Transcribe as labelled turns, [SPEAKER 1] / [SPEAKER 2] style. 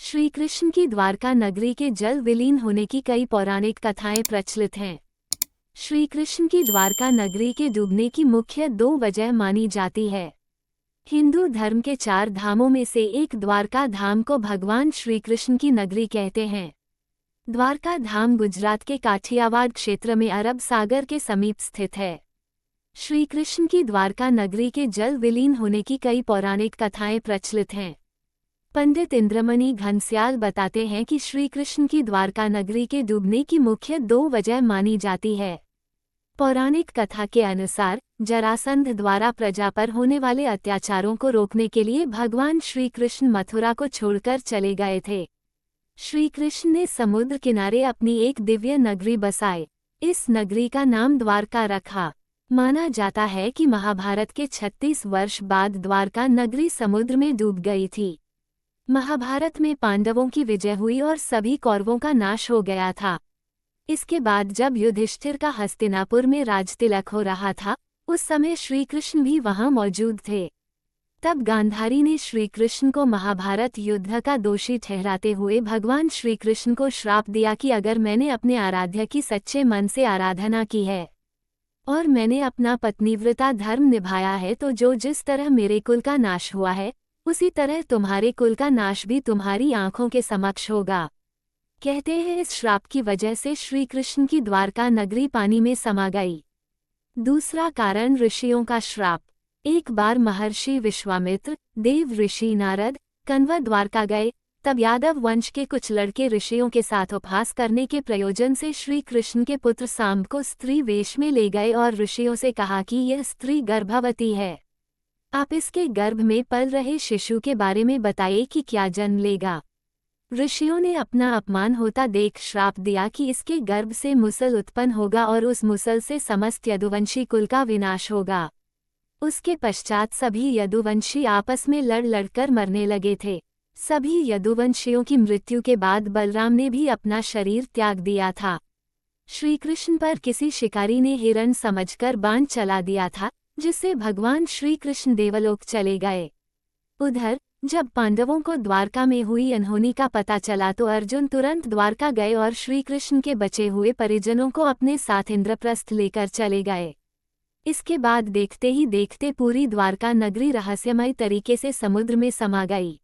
[SPEAKER 1] श्री कृष्ण की द्वारका नगरी के जल विलीन होने की कई पौराणिक कथाएं प्रचलित हैं। श्री कृष्ण की द्वारका नगरी के डूबने की मुख्य दो वजह मानी जाती है। हिंदू धर्म के 4 धामों में से एक द्वारका धाम को भगवान श्री कृष्ण की नगरी कहते हैं। द्वारका धाम गुजरात के काठियावाड़ क्षेत्र में अरब सागर के समीप स्थित है। श्री कृष्ण की द्वारका नगरी के जल विलीन होने की कई पौराणिक कथाएं प्रचलित हैं। पंडित इंद्रमणि घनश्याल बताते हैं कि श्री कृष्ण की द्वारका नगरी के डूबने की मुख्य 2 वजह मानी जाती है। पौराणिक कथा के अनुसार जरासंध द्वारा प्रजा पर होने वाले अत्याचारों को रोकने के लिए भगवान श्री कृष्ण मथुरा को छोड़कर चले गए थे। श्री कृष्ण ने समुद्र किनारे अपनी एक दिव्य नगरी बसाई। इस नगरी का नाम द्वारका रखा। माना जाता है कि महाभारत के 36 वर्ष बाद द्वारका नगरी समुद्र में डूब गई थी। महाभारत में पांडवों की विजय हुई और सभी कौरवों का नाश हो गया था। इसके बाद जब युधिष्ठिर का हस्तिनापुर में राजतिलक हो रहा था, उस समय श्री कृष्ण भी वहां मौजूद थे। तब गांधारी ने श्री कृष्ण को महाभारत युद्ध का दोषी ठहराते हुए भगवान श्री कृष्ण को श्राप दिया कि अगर मैंने अपने आराध्य की सच्चे मन से आराधना की है और मैंने अपना पत्नीव्रता धर्म निभाया है तो जो जिस तरह मेरे कुल का नाश हुआ है उसी तरह तुम्हारे कुल का नाश भी तुम्हारी आंखों के समक्ष होगा। कहते हैं इस श्राप की वजह से श्री कृष्ण की द्वारका नगरी पानी में समा गई। दूसरा कारण ऋषियों का श्राप। एक बार महर्षि विश्वामित्र, देव ऋषि नारद, कण्व द्वारका गए। तब यादव वंश के कुछ लड़के ऋषियों के साथ उपहास करने के प्रयोजन से श्री कृष्ण के पुत्र सांब को स्त्री वेश में ले गए और ऋषियों से कहा कि यह स्त्री गर्भवती है। आप इसके गर्भ में पल रहे शिशु के बारे में बताइए कि क्या जन्म लेगा। ऋषियों ने अपना अपमान होता देख श्राप दिया कि इसके गर्भ से मुसल उत्पन्न होगा और उस मुसल से समस्त यदुवंशी कुल का विनाश होगा। उसके पश्चात सभी यदुवंशी आपस में लड़ लड़कर मरने लगे थे। सभी यदुवंशियों की मृत्यु के बाद बलराम ने भी अपना शरीर त्याग दिया था। श्री कृष्ण पर किसी शिकारी ने हिरण समझकर बाण चला दिया था, जिससे भगवान श्री कृष्ण देवलोक चले गए। उधर जब पांडवों को द्वारका में हुई अनहोनी का पता चला तो अर्जुन तुरंत द्वारका गए और श्री कृष्ण के बचे हुए परिजनों को अपने साथ इंद्रप्रस्थ लेकर चले गए। इसके बाद देखते ही देखते पूरी द्वारका नगरी रहस्यमय तरीके से समुद्र में समा गई।